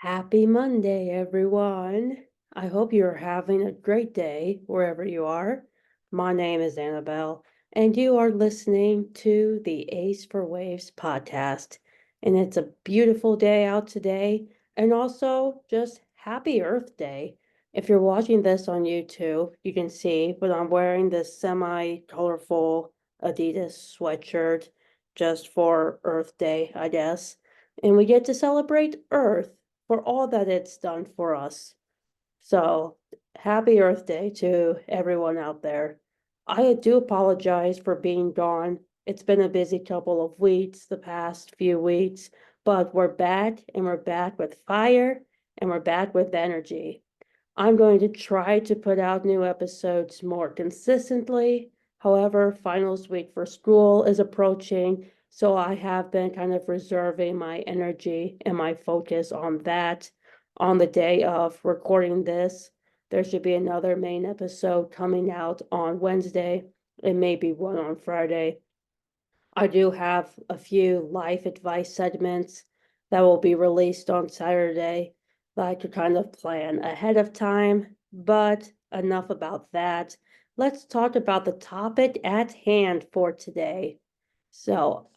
Happy Monday, everyone. I hope you're having a great day wherever you are. My name is Annabelle, and you are listening to the Ace for Waves podcast. And it's a beautiful day out today, and also just happy Earth Day. If you're watching this on YouTube, you can see, but I'm wearing this semi-colorful Adidas sweatshirt just for Earth Day, I guess. And we get to celebrate Earth for all that it's done for us. So, happy Earth Day to everyone out there. I do apologize for being gone. It's been a busy couple of weeks, the past few weeks, but we're back and we're back with fire and we're back with energy. I'm going to try to put out new episodes more consistently. However, finals week for school is approaching, so I have been kind of reserving my energy and my focus on that. On the day of recording this, there should be another main episode coming out on Wednesday and maybe one on Friday. I do have a few life advice segments that will be released on Saturday that I could kind of plan ahead of time, but enough about that. Let's talk about the topic at hand for today. So,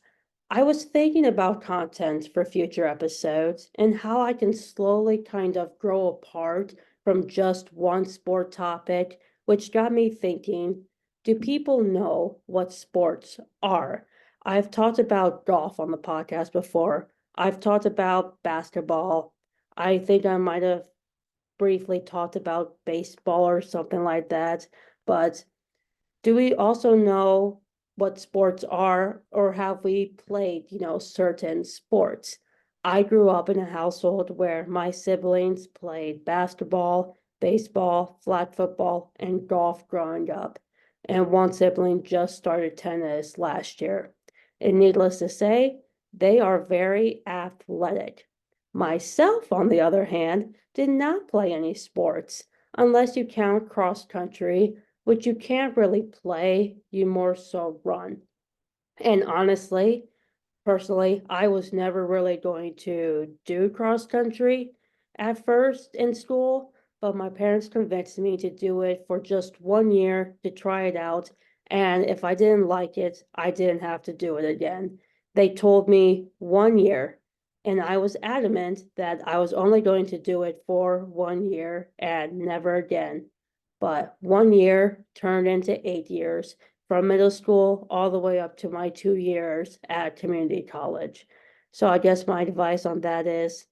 I was thinking about content for future episodes and how I can slowly kind of grow apart from just one sport topic, which got me thinking, do people know what sports are? I've talked about golf on the podcast before. I've talked about basketball. I think I might have briefly talked about baseball or something like that. But do we also know what sports are, or have we played, certain sports? I grew up in a household where my siblings played basketball, baseball, flag football, and golf growing up. And one sibling just started tennis last year. And needless to say, they are very athletic. Myself, on the other hand, did not play any sports, unless you count cross country, which you can't really play, you more so run. And honestly, personally, I was never really going to do cross country at first in school, but my parents convinced me to do it for just 1 year to try it out. And if I didn't like it, I didn't have to do it again. They told me 1 year, and I was adamant that I was only going to do it for 1 year and never again. But 1 year turned into 8 years, from middle school all the way up to my 2 years at community college. So I guess my advice on that is,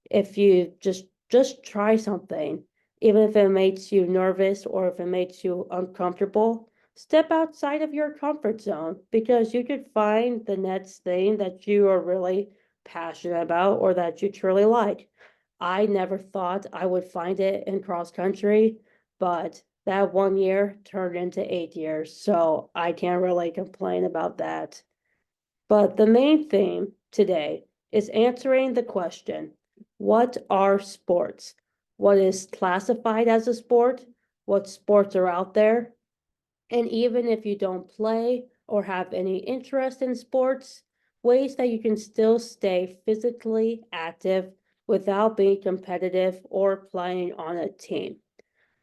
if you just try something, even if it makes you nervous or if it makes you uncomfortable, step outside of your comfort zone, because you could find the next thing that you are really passionate about or that you truly like. I never thought I would find it in cross country, but that 1 year turned into 8 years, so I can't really complain about that. But the main theme today is answering the question, what are sports? What is classified as a sport? What sports are out there? And even if you don't play or have any interest in sports, ways that you can still stay physically active without being competitive or playing on a team.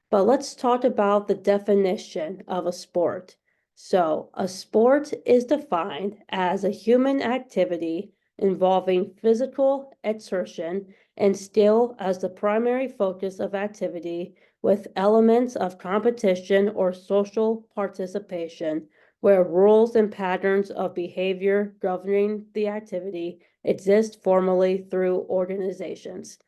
But let's talk about the definition of a sport. So, a sport is defined as a human activity involving physical exertion and skill as the primary focus of activity, with elements of competition or social participation, where rules and patterns of behavior governing the activity exist formally through organizations.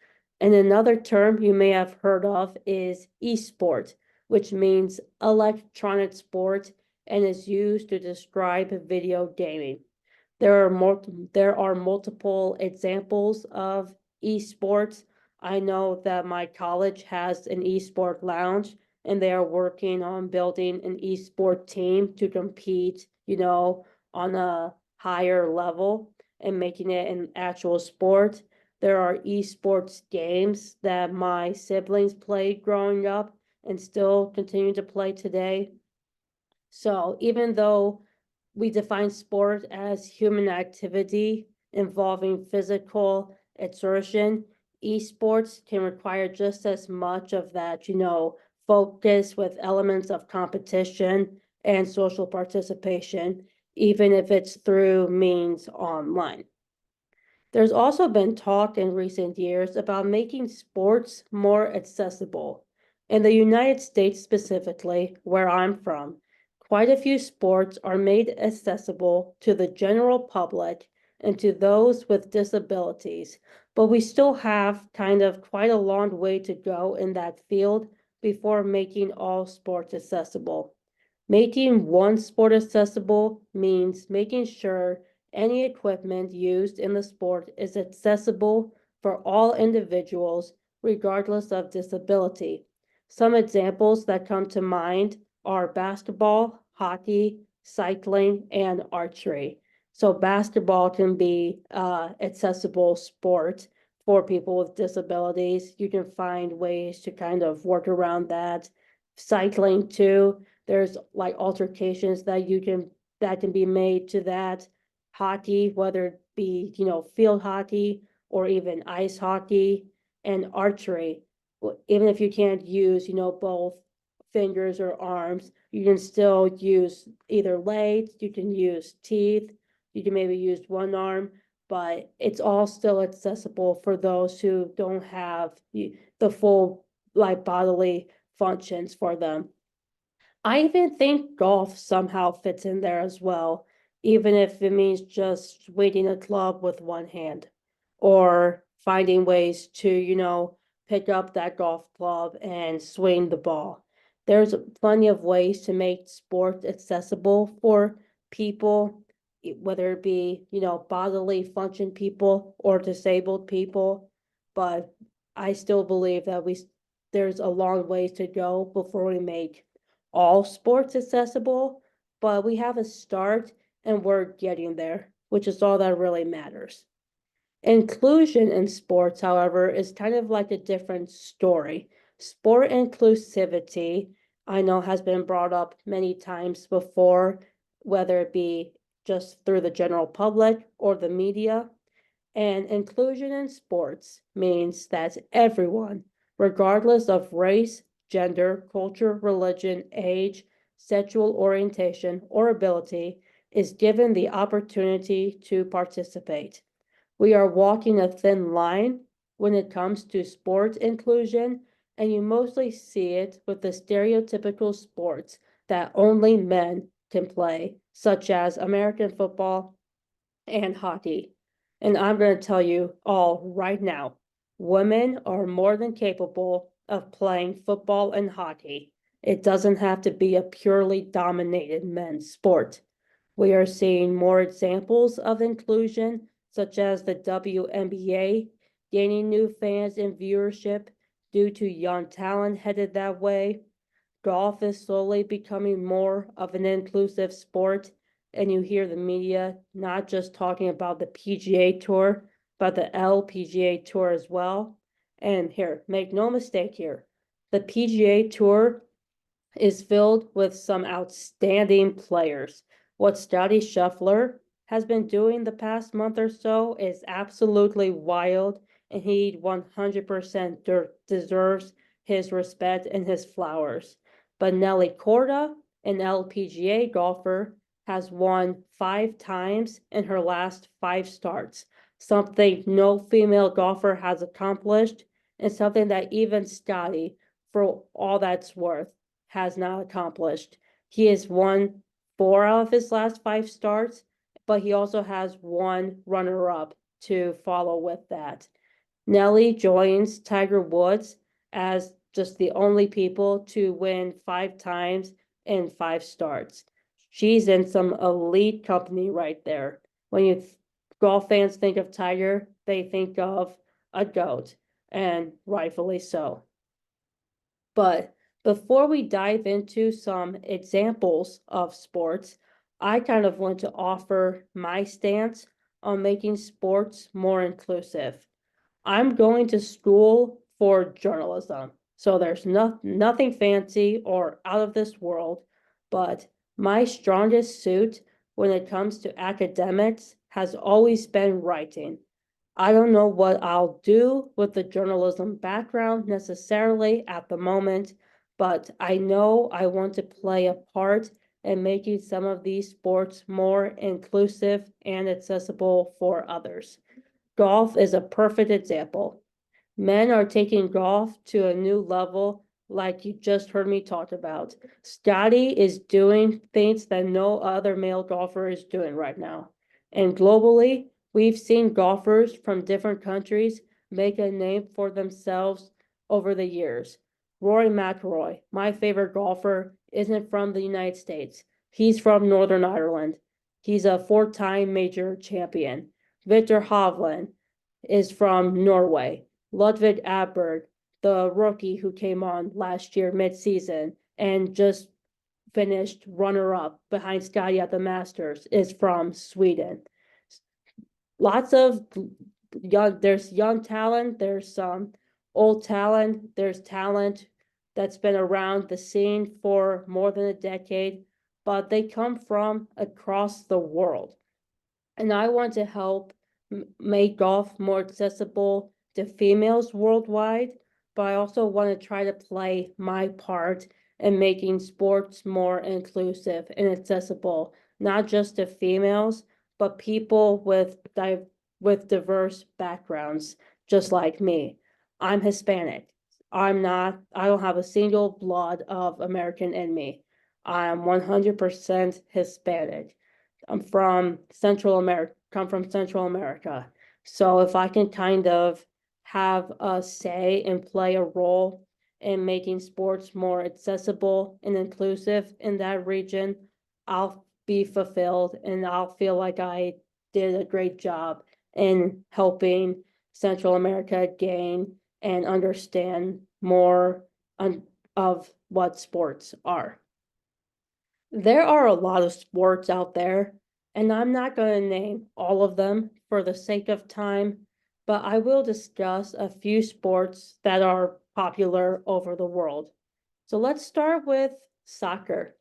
And another term you may have heard of is esport, which means electronic sport and is used to describe video gaming. There are multiple examples of esports. I know that my college has an esport lounge, and they are working on building an esport team to compete, on a higher level and making it an actual sport. There are esports games that my siblings played growing up and still continue to play today. So even though we define sport as human activity involving physical exertion, Esports can require just as much of that, focus with elements of competition and social participation, even if it's through means online. There's also been talk in recent years about making sports more accessible. In the United States specifically, where I'm from, quite a few sports are made accessible to the general public and to those with disabilities, but we still have kind of quite a long way to go in that field before making all sports accessible. Making one sport accessible means making sure any equipment used in the sport is accessible for all individuals, regardless of disability. Some examples that come to mind are basketball, hockey, cycling, and archery. So basketball can be accessible sport for people with disabilities. You can find ways to kind of work around that. Cycling too, there's like altercations that can be made to that. Hockey, whether it be, field hockey or even ice hockey, and archery. Even if you can't use, both fingers or arms, you can still use either legs, you can use teeth, you can maybe use one arm, but it's all still accessible for those who don't have the full like bodily functions for them. I even think golf somehow fits in there as well, even if it means just swinging a club with one hand or finding ways to, pick up that golf club and swing the ball. There's plenty of ways to make sports accessible for people, whether it be, bodily function people or disabled people. But I still believe that there's a long ways to go before we make all sports accessible, but we have a start and we're getting there, which is all that really matters. Inclusion in sports, however, is kind of like a different story. Sport inclusivity, I know, has been brought up many times before, whether it be just through the general public or the media. And inclusion in sports means that everyone, regardless of race, gender, culture, religion, age, sexual orientation, or ability, is given the opportunity to participate. We are walking a thin line when it comes to sport inclusion, and you mostly see it with the stereotypical sports that only men can play, such as American football and hockey. And I'm going to tell you all right now, women are more than capable of playing football and hockey. It doesn't have to be a purely dominated men's sport. We are seeing more examples of inclusion, such as the WNBA gaining new fans and viewership due to young talent headed that way. Golf is slowly becoming more of an inclusive sport, and you hear the media not just talking about the PGA Tour, but the LPGA Tour as well. And here, make no mistake here, the PGA Tour is filled with some outstanding players. What Scotty Scheffler has been doing the past month or so is absolutely wild, and he 100% deserves his respect and his flowers. But Nelly Korda, an LPGA golfer, has won 5 times in her last 5 starts, something no female golfer has accomplished, and something that even Scotty, for all that's worth, has not accomplished. He has won 4 out of his last 5 starts, but he also has one runner up to follow with that. Nelly joins Tiger Woods as just the only people to win 5 times in 5 starts. She's in some elite company right there. When golf fans think of Tiger, they think of a GOAT, and rightfully so. But before we dive into some examples of sports, I kind of want to offer my stance on making sports more inclusive. I'm going to school for journalism, so there's nothing fancy or out of this world, but my strongest suit when it comes to academics has always been writing. I don't know what I'll do with the journalism background necessarily at the moment, but I know I want to play a part in making some of these sports more inclusive and accessible for others. Golf is a perfect example. Men are taking golf to a new level, like you just heard me talk about. Scotty is doing things that no other male golfer is doing right now. And globally, we've seen golfers from different countries make a name for themselves over the years. Rory McIlroy, my favorite golfer, isn't from the United States. He's from Northern Ireland. He's a four-time major champion. Victor Hovland is from Norway. Ludwig Aberg, the rookie who came on last year midseason and just finished runner-up behind Scotty at the Masters, is from Sweden. Lots of there's young talent, there's some old talent, there's talent that's been around the scene for more than a decade, but they come from across the world. And I want to help make golf more accessible to females worldwide, but I also want to try to play my part in making sports more inclusive and accessible, not just to females, but people with diverse backgrounds, just like me. I'm Hispanic. I don't have a single blood of American in me. I'm 100% Hispanic. I'm from Central America, come from Central America. So if I can kind of have a say and play a role in making sports more accessible and inclusive in that region, I'll be fulfilled and I'll feel like I did a great job in helping Central America gain and understand more of what sports are. There are a lot of sports out there, and I'm not going to name all of them for the sake of time, but I will discuss a few sports that are popular over the world. So let's start with soccer.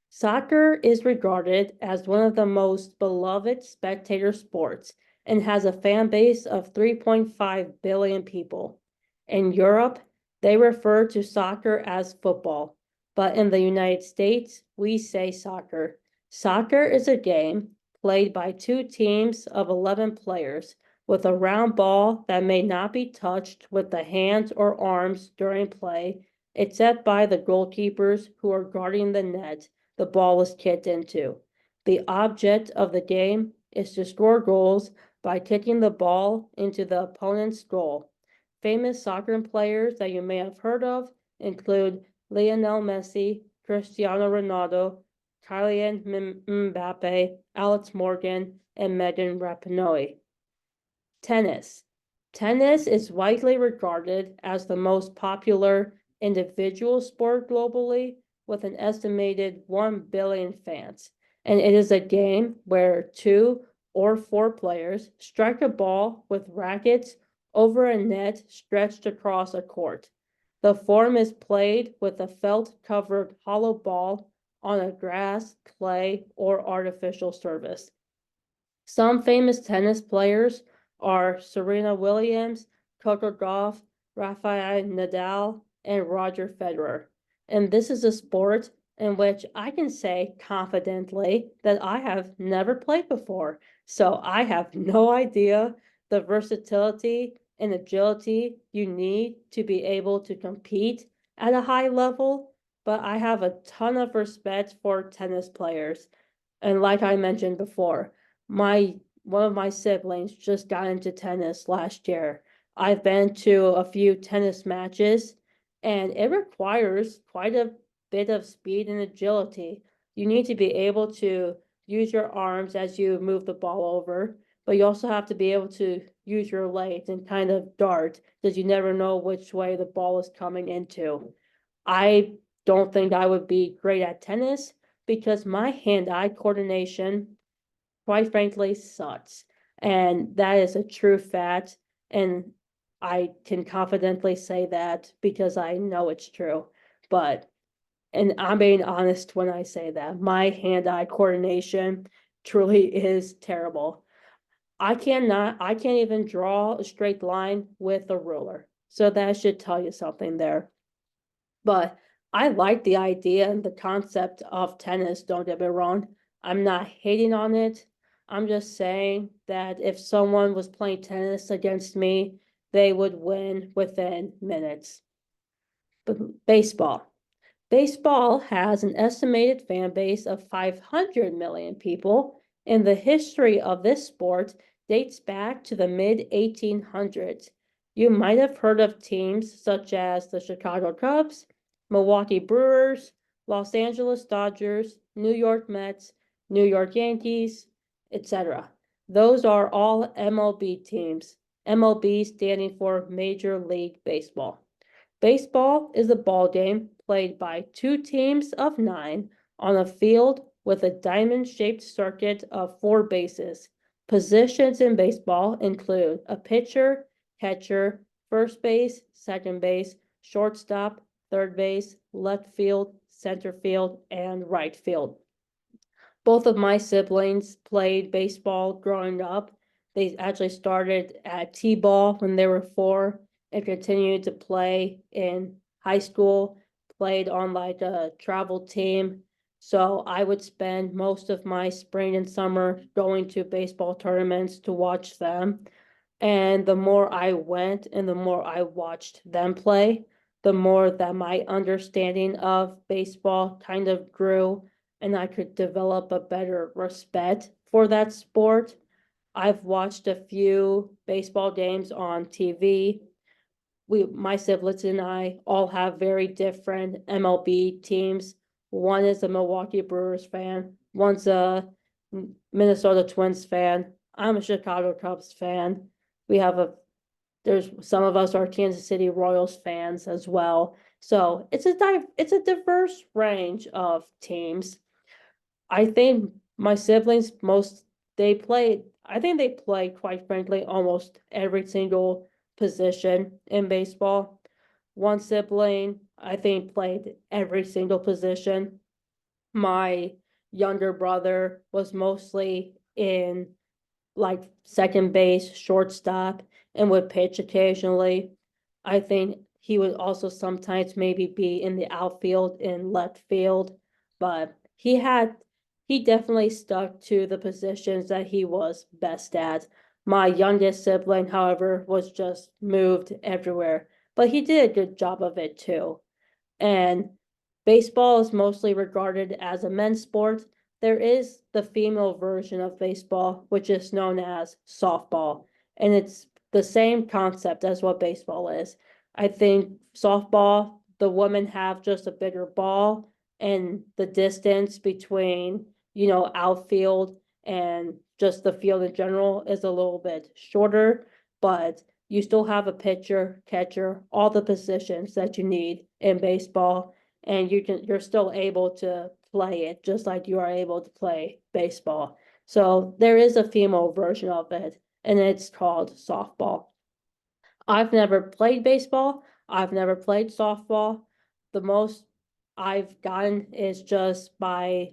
Soccer is regarded as one of the most beloved spectator sports and has a fan base of 3.5 billion people. In Europe, they refer to soccer as football, but in the United States, we say soccer. Soccer is a game played by two teams of 11 players with a round ball that may not be touched with the hands or arms during play, except by the goalkeepers who are guarding the net the ball is kicked into. The object of the game is to score goals by kicking the ball into the opponent's goal. Famous soccer players that you may have heard of include Lionel Messi, Cristiano Ronaldo, Kylian Mbappe, Alex Morgan, and Megan Rapinoe. Tennis. Tennis is widely regarded as the most popular individual sport globally, with an estimated 1 billion fans. And it is a game where two or four players strike a ball with rackets over a net stretched across a court. The form is played with a felt-covered hollow ball on a grass, clay, or artificial surface. Some famous tennis players are Serena Williams, Coco Gauff, Rafael Nadal, and Roger Federer. And this is a sport in which I can say confidently that I have never played before. So I have no idea the versatility and agility you need to be able to compete at a high level, but I have a ton of respect for tennis players. And like I mentioned before, one of my siblings just got into tennis last year. I've been to a few tennis matches, and it requires quite a bit of speed and agility. You need to be able to use your arms as you move the ball over, but you also have to be able to use your legs and kind of dart because you never know which way the ball is coming into. I don't think I would be great at tennis because my hand-eye coordination, quite frankly, sucks. And that is a true fact. And I can confidently say that because I know it's true. But, and I'm being honest when I say that, my hand-eye coordination truly is terrible. I can't even draw a straight line with a ruler. So that should tell you something there. But I like the idea and the concept of tennis, don't get me wrong. I'm not hating on it. I'm just saying that if someone was playing tennis against me, they would win within minutes. But baseball. Baseball has an estimated fan base of 500 million people, and the history of this sport dates back to the mid 1800s. You might have heard of teams such as the Chicago Cubs, Milwaukee Brewers, Los Angeles Dodgers, New York Mets, New York Yankees, etc. Those are all MLB teams, MLB standing for Major League Baseball. Baseball is a ball game played by two teams of 9 on a field with a diamond-shaped circuit of 4 bases. Positions in baseball include a pitcher, catcher, first base, second base, shortstop, third base, left field, center field, and right field. Both of my siblings played baseball growing up. They actually started at T-ball when they were 4 and continued to play in high school, played on like a travel team. So I would spend most of my spring and summer going to baseball tournaments to watch them. And the more I went and the more I watched them play, the more that my understanding of baseball kind of grew and I could develop a better respect for that sport. I've watched a few baseball games on TV. My siblings and I all have very different MLB teams. One is a Milwaukee Brewers fan, one's a Minnesota Twins fan. I'm a Chicago Cubs fan. We have a there's some of us are Kansas City Royals fans as well. So it's a diverse range of teams. I think my siblings I think they play, quite frankly, almost every single position in baseball. One sibling, I think, played every single position. My younger brother was mostly in like second base, shortstop, and would pitch occasionally. I think he would also sometimes maybe be in the outfield in left field, but he definitely stuck to the positions that he was best at. My youngest sibling, however, was just moved everywhere, but he did a good job of it too. And baseball is mostly regarded as a men's sport. There is the female version of baseball, which is known as softball, and it's the same concept as what baseball is. I think softball, the women have just a bigger ball, and the distance between, outfield and just the field in general is a little bit shorter, but you still have a pitcher, catcher, all the positions that you need in baseball, and you're still able to play it just like you are able to play baseball. So there is a female version of it, and it's called softball. I've never played baseball. I've never played softball. The most I've gotten is just by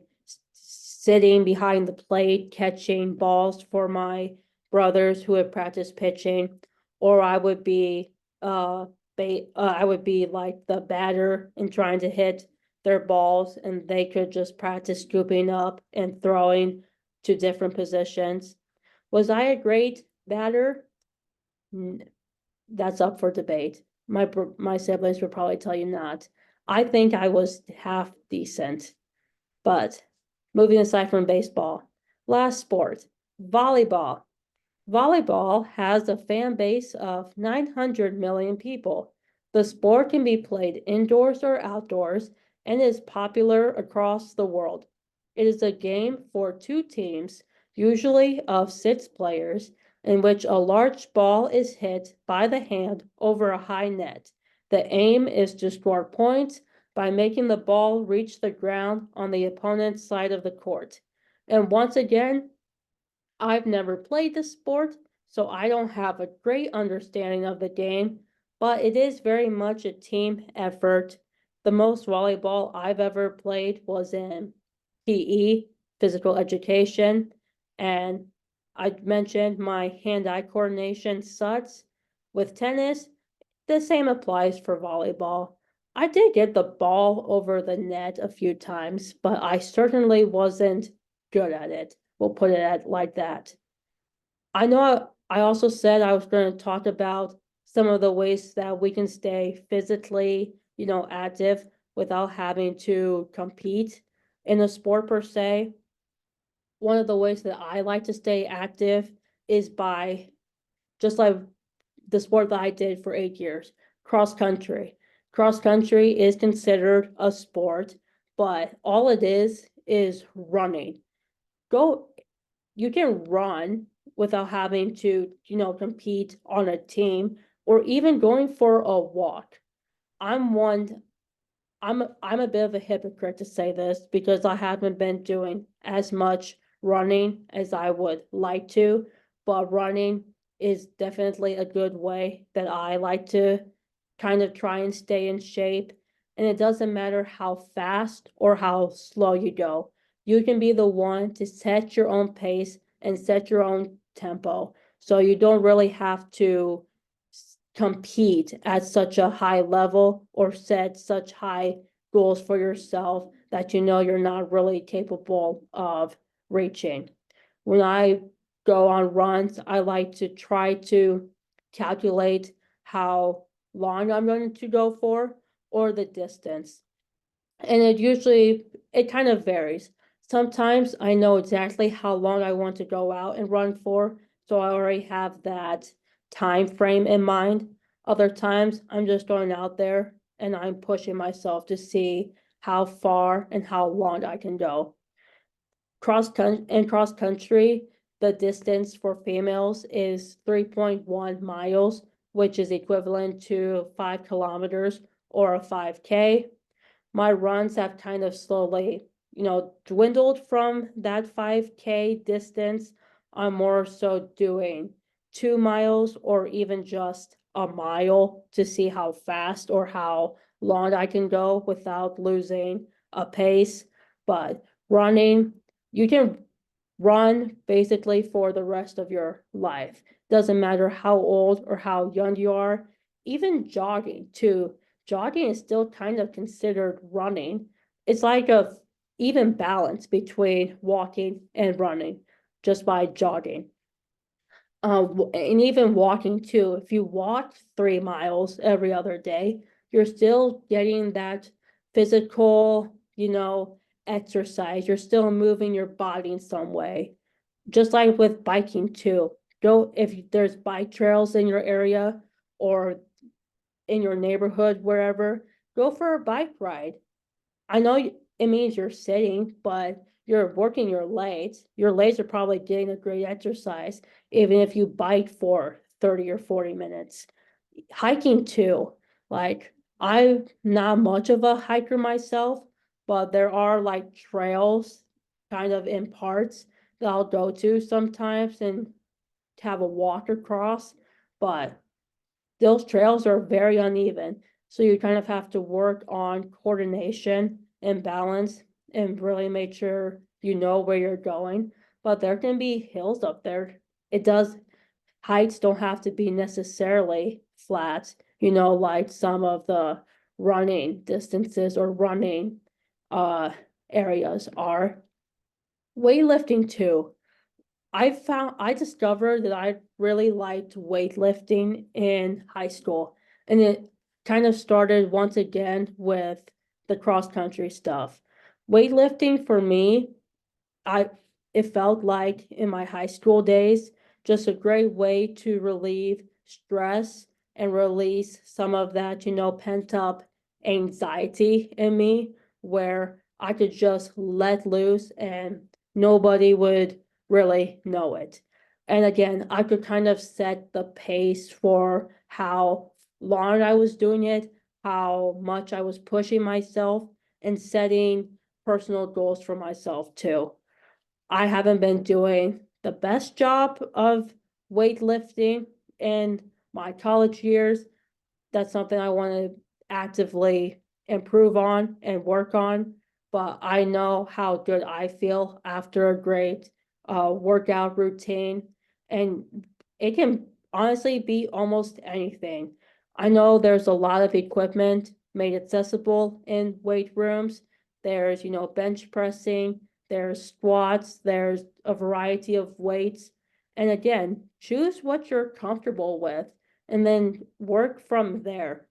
sitting behind the plate, catching balls for my brothers who have practiced pitching, or I would be like the batter and trying to hit their balls, and they could just practice scooping up and throwing to different positions. Was I a great batter? That's up for debate. My siblings would probably tell you not. I think I was half decent. But moving aside from baseball, last sport, volleyball. Volleyball has a fan base of 900 million people. The sport can be played indoors or outdoors and is popular across the world. It is a game for two teams, usually of 6 players, in which a large ball is hit by the hand over a high net. The aim is to score points by making the ball reach the ground on the opponent's side of the court. And once again, I've never played the sport, so I don't have a great understanding of the game, but it is very much a team effort. The most volleyball I've ever played was in PE, physical education, and I mentioned my hand-eye coordination sucks. With tennis, the same applies for volleyball. I did get the ball over the net a few times, but I certainly wasn't good at it. We'll put it at like that. I know I also said I was going to talk about some of the ways that we can stay physically, active without having to compete in a sport per se. One of the ways that I like to stay active is by just like the sport that I did for 8 years, cross country. Cross country is considered a sport, but all it is running. Go, you can run without having to, compete on a team or even going for a walk. I'm one I'm a bit of a hypocrite to say this because I haven't been doing as much running as I would like to, but running is definitely a good way that I like to kind of try and stay in shape. And it doesn't matter how fast or how slow you go. You can be the one to set your own pace and set your own tempo. So you don't really have to compete at such a high level or set such high goals for yourself that you know you're not really capable of reaching. When I go on runs, I like to try to calculate how long I'm going to go for or the distance. And it kind of varies. Sometimes I know exactly how long I want to go out and run for, so I already have that time frame in mind. Other times I'm just going out there and I'm pushing myself to see how far and how long I can go. Cross country, the distance for females is 3.1 miles, which is equivalent to 5 kilometers or a 5K. My runs have kind of slowly, dwindled from that 5K distance. I'm more so doing 2 miles or even just a mile to see how fast or how long I can go without losing a pace. But running, you can run basically for the rest of your life. Doesn't matter how old or how young you are. Even jogging too. Jogging is still kind of considered running. It's like a even balance between walking and running just by jogging. And even walking too. If you walk 3 miles every other day, you're still getting that physical, exercise. You're still moving your body in some way. Just like with biking too. Go if there's bike trails in your area or in your neighborhood, wherever, go for a bike ride. I know it means you're sitting, but you're working your legs. Your legs are probably getting a great exercise, even if you bike for 30 or 40 minutes. Hiking too. Like, I'm not much of a hiker myself, but there are like trails kind of in parts that I'll go to sometimes and have a walk across. But those trails are very uneven. So you kind of have to work on coordination and balance and really make sure you know where you're going. But there can be hills up there. It does, heights don't have to be necessarily flat, like some of the running distances or running uh areas are. Weightlifting too. I discovered that I really liked weightlifting in high school, and it kind of started once again with the cross country stuff. Weightlifting for me, I it felt like in my high school days, just a great way to relieve stress and release some of that, pent up anxiety in me, where I could just let loose and nobody would really know it. And again, I could kind of set the pace for how long I was doing it, how much I was pushing myself, and setting personal goals for myself too. I haven't been doing the best job of weightlifting in my college years. That's something I want to actively improve on and work on. But I know how good I feel after a great workout routine, and it can honestly be almost anything. I know there's a lot of equipment made accessible in weight rooms. There's, bench pressing, there's squats, there's a variety of weights. And again, choose what you're comfortable with and then work from there.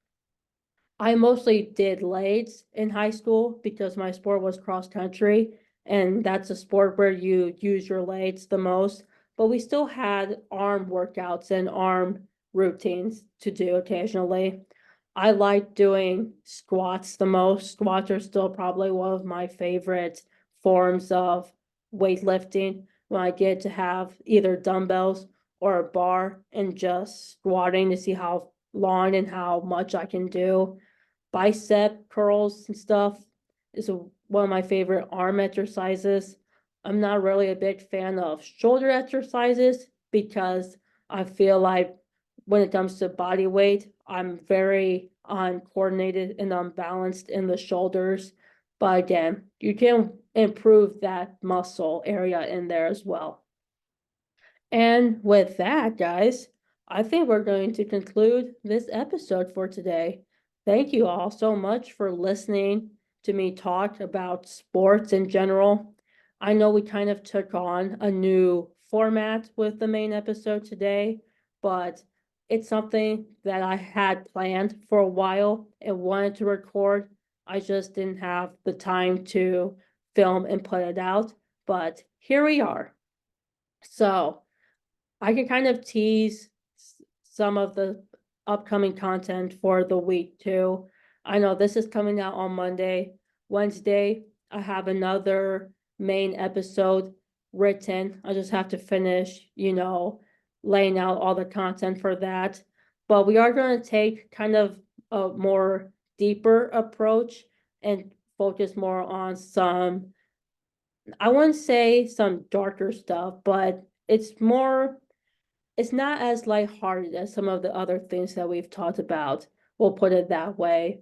I mostly did legs in high school because my sport was cross country, and that's a sport where you use your legs the most. But we still had arm workouts and arm routines to do occasionally. I like doing squats the most. Squats are still probably one of my favorite forms of weightlifting when I get to have either dumbbells or a bar and just squatting to see how long and how much I can do. Bicep curls and stuff is one of my favorite arm exercises. I'm not really a big fan of shoulder exercises because I feel like when it comes to body weight, I'm very uncoordinated and unbalanced in the shoulders. But again, you can improve that muscle area in there as well. And with that, guys, I think we're going to conclude this episode for today. Thank you all so much for listening to me talk about sports in general. I know we kind of took on a new format with the main episode today, but it's something that I had planned for a while and wanted to record. I just didn't have the time to film and put it out, but here we are. So, I can kind of tease some of the upcoming content for the week too. I know this is coming out on Monday. Wednesday, I have another main episode written. I just have to finish, laying out all the content for that. But we are going to take kind of a more deeper approach and focus more on some, I wouldn't say some darker stuff, but it's not as lighthearted as some of the other things that we've talked about. We'll put it that way.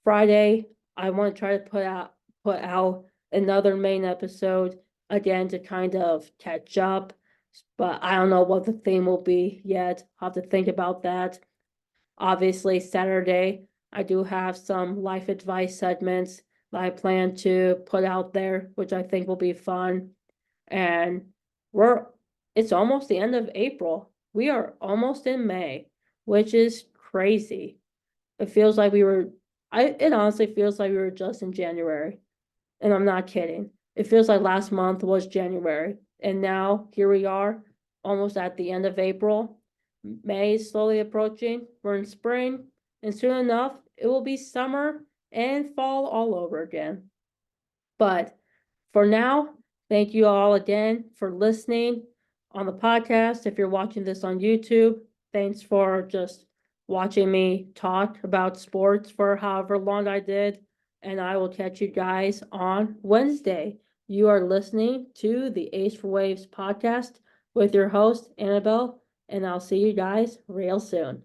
Friday, I want to try to put out another main episode again to kind of catch up, but I don't know what the theme will be yet. I'll have to think about that. Obviously, Saturday, I do have some life advice segments that I plan to put out there, which I think will be fun. And we're it's almost the end of April. We are almost in May, which is crazy. It feels like it honestly feels like we were just in January. And I'm not kidding. It feels like last month was January. And now here we are, almost at the end of April. May is slowly approaching. We're in spring. And soon enough, it will be summer and fall all over again. But for now, thank you all again for listening on the podcast. If you're watching this on YouTube, thanks for just watching me talk about sports for however long I did. And I will catch you guys on Wednesday. You are listening to the Ace for Waves podcast with your host, Annabelle, and I'll see you guys real soon.